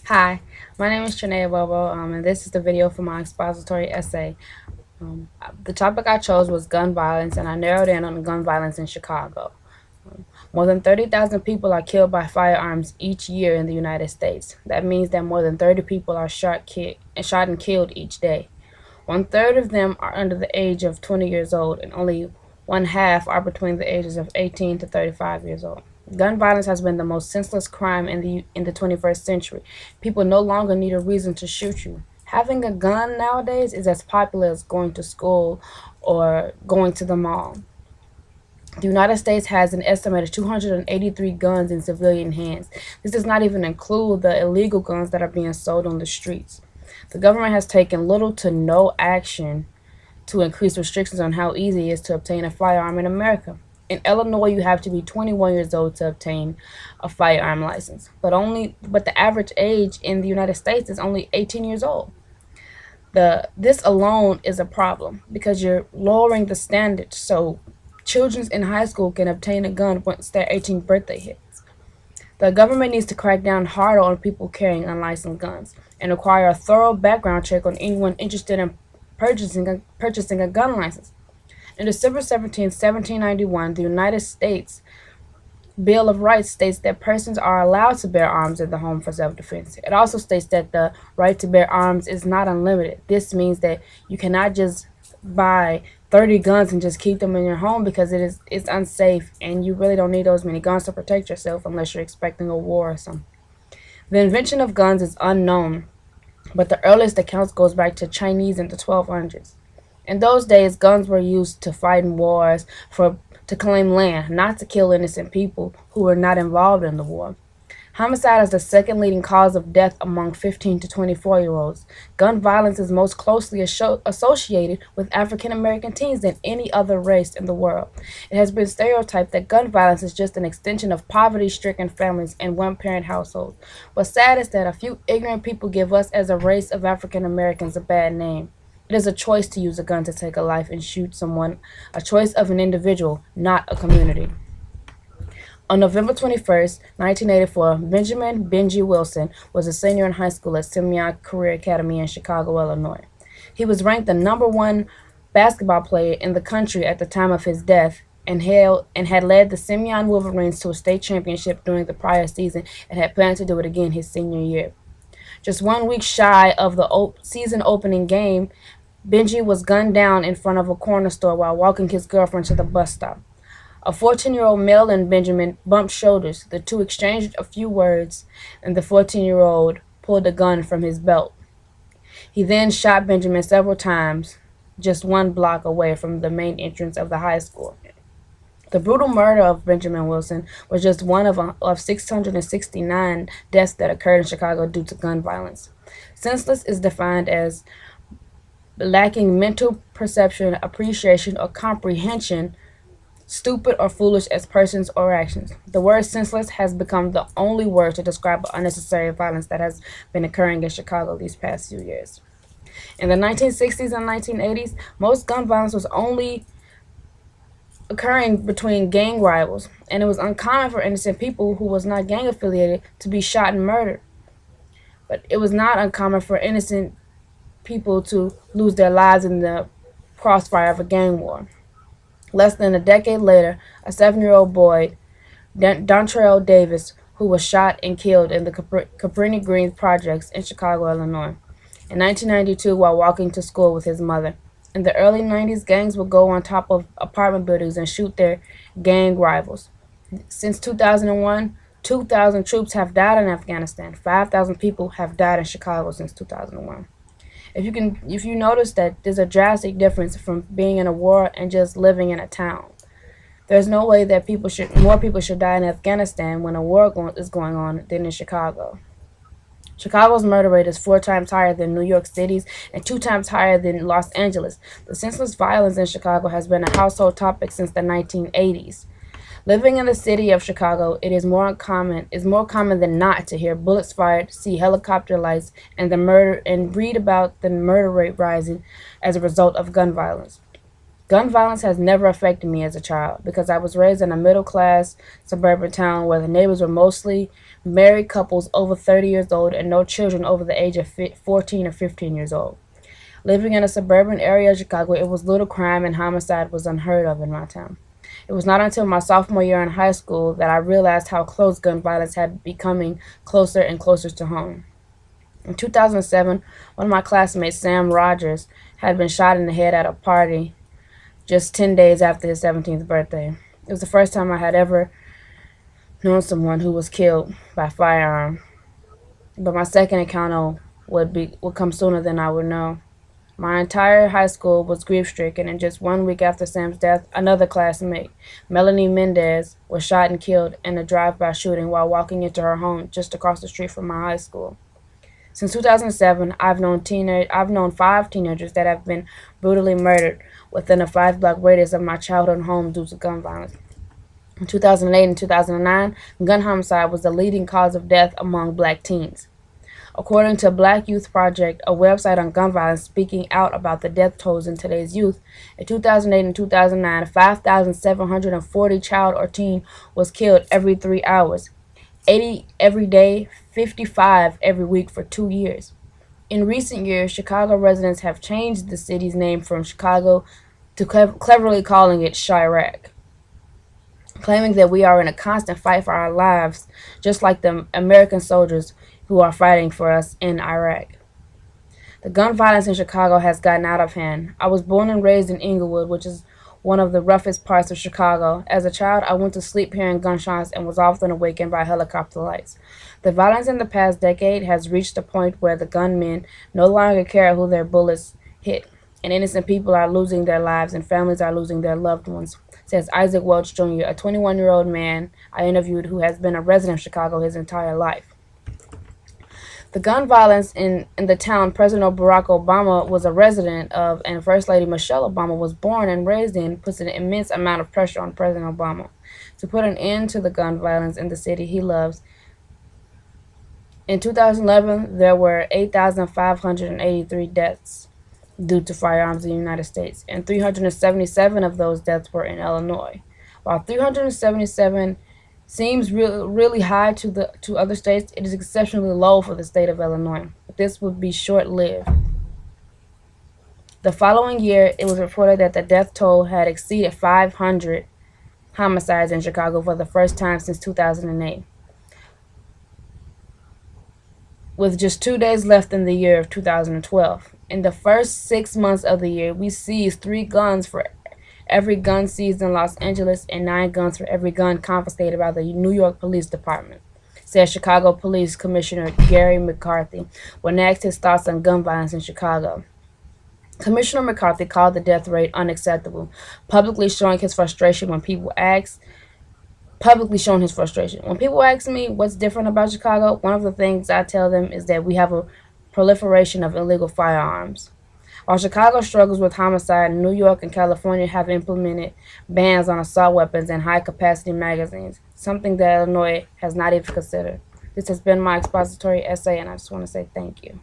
Hi, my name is Trinae Bobo, and this is the video for my expository essay. The topic I chose was gun violence, and I narrowed in on gun violence in Chicago. More than 30,000 people are killed by firearms each year in the United States. That means that more than 30 people are shot and killed each day. One third of them are under the age of 20 years old, and only one half are between the ages of 18 to 35 years old. Gun violence has been the most senseless crime in the 21st century. People no longer need a reason to shoot you. Having a gun nowadays is as popular as going to school or going to the mall. The United States has an estimated 283 guns in civilian hands. This does not even include the illegal guns that are being sold on the streets. The government has taken little to no action to increase restrictions on how easy it is to obtain a firearm in America. In Illinois, you have to be 21 years old to obtain a firearm license, but the average age in the United States is only 18 years old. This alone is a problem because you're lowering the standards so children in high school can obtain a gun once their 18th birthday hits. The government needs to crack down harder on people carrying unlicensed guns and require a thorough background check on anyone interested in purchasing a gun license. In December 17, 1791, the United States Bill of Rights states that persons are allowed to bear arms in the home for self-defense. It also states that the right to bear arms is not unlimited. This means that you cannot just buy 30 guns and just keep them in your home because it's unsafe and you really don't need those many guns to protect yourself unless you're expecting a war or something. The invention of guns is unknown, but the earliest accounts goes back to Chinese in the 1200s. In those days, guns were used to fight in wars to claim land, not to kill innocent people who were not involved in the war. Homicide is the second leading cause of death among 15 to 24-year-olds. Gun violence is most closely associated with African American teens than any other race in the world. It has been stereotyped that gun violence is just an extension of poverty-stricken families and one-parent households. What's sad is that a few ignorant people give us as a race of African Americans a bad name. It is a choice to use a gun to take a life and shoot someone, a choice of an individual, not a community. On November 21st, 1984, Benjamin "Benji" Wilson was a senior in high school at Simeon Career Academy in Chicago, Illinois. He was ranked the number one basketball player in the country at the time of his death and had led the Simeon Wolverines to a state championship during the prior season and had planned to do it again his senior year. Just 1 week shy of the season opening game, Benji was gunned down in front of a corner store while walking his girlfriend to the bus stop. A 14-year-old male and Benjamin bumped shoulders. The two exchanged a few words, and the 14-year-old pulled a gun from his belt. He then shot Benjamin several times, just 1 block away from the main entrance of the high school. The brutal murder of Benjamin Wilson was just one of 669 deaths that occurred in Chicago due to gun violence. Senseless is defined as lacking mental perception, appreciation, or comprehension, stupid or foolish as persons or actions. The word senseless has become the only word to describe unnecessary violence that has been occurring in Chicago these past few years. In the 1960s and 1980s, most gun violence was only occurring between gang rivals, and it was uncommon for innocent people who was not gang affiliated to be shot and murdered. But it was not uncommon for innocent people to lose their lives in the crossfire of a gang war. Less than a decade later, a 7-year-old boy, Dontrell Davis, who was shot and killed in the Cabrini Green projects in Chicago, Illinois, in 1992 while walking to school with his mother. In the early 90s, gangs would go on top of apartment buildings and shoot their gang rivals. Since 2001, 2,000 troops have died in Afghanistan. 5,000 people have died in Chicago since 2001. If you notice that there's a drastic difference from being in a war and just living in a town. There's no way that more people should die in Afghanistan when a war is going on than in Chicago. Chicago's murder rate is 4 times higher than New York City's and 2 times higher than Los Angeles. The senseless violence in Chicago has been a household topic since the 1980s. Living in the city of Chicago, it is more common than not to hear bullets fired, see helicopter lights, and read about the murder rate rising as a result of gun violence. Gun violence has never affected me as a child because I was raised in a middle class suburban town where the neighbors were mostly married couples over 30 years old and no children over the age of 14 or 15 years old. Living in a suburban area of Chicago, it was little crime and homicide was unheard of in my town. It was not until my sophomore year in high school that I realized how close gun violence had becoming closer and closer to home. In 2007, one of my classmates, Sam Rogers, had been shot in the head at a party just 10 days after his 17th birthday. It was the first time I had ever known someone who was killed by firearm, but my second encounter would come sooner than I would know. My entire high school was grief-stricken, and just 1 week after Sam's death, another classmate, Melanie Mendez, was shot and killed in a drive-by shooting while walking into her home just across the street from my high school. Since 2007, I've known 5 teenagers that have been brutally murdered within a 5-block radius of my childhood home due to gun violence. In 2008 and 2009, gun homicide was the leading cause of death among black teens. According to Black Youth Project, a website on gun violence speaking out about the death tolls in today's youth, in 2008 and 2009, 5,740 child or teen was killed every 3 hours, 80 every day, 55 every week for 2 years. In recent years, Chicago residents have changed the city's name from Chicago to cleverly calling it Chirac, claiming that we are in a constant fight for our lives, just like the American soldiers who are fighting for us in Iraq. The gun violence in Chicago has gotten out of hand. I was born and raised in Inglewood, which is one of the roughest parts of Chicago. As a child, I went to sleep hearing gunshots and was often awakened by helicopter lights. The violence in the past decade has reached a point where the gunmen no longer care who their bullets hit, and innocent people are losing their lives and families are losing their loved ones, says Isaac Welch Jr., a 21-year-old man I interviewed who has been a resident of Chicago his entire life. The gun violence in the town President Barack Obama was a resident of and First Lady Michelle Obama was born and raised in puts an immense amount of pressure on President Obama to put an end to the gun violence in the city he loves. In 2011, there were 8,583 deaths due to firearms in the United States, and 377 of those deaths were in Illinois. While 377 seems really high to other states, it is exceptionally low for the state of Illinois. But this would be short-lived. The following year, it was reported that the death toll had exceeded 500 homicides in Chicago for the first time since 2008. With just 2 days left in the year of 2012. In the first 6 months of the year, we seized 3 guns for every gun seized in Los Angeles and 9 guns for every gun confiscated by the New York Police Department, said Chicago Police Commissioner Gary McCarthy when asked his thoughts on gun violence in Chicago. Commissioner McCarthy called the death rate unacceptable, publicly showing his frustration when people ask me what's different about Chicago, one of the things I tell them is that we have a proliferation of illegal firearms. While Chicago struggles with homicide, New York and California have implemented bans on assault weapons and high-capacity magazines, something that Illinois has not even considered. This has been my expository essay, and I just want to say thank you.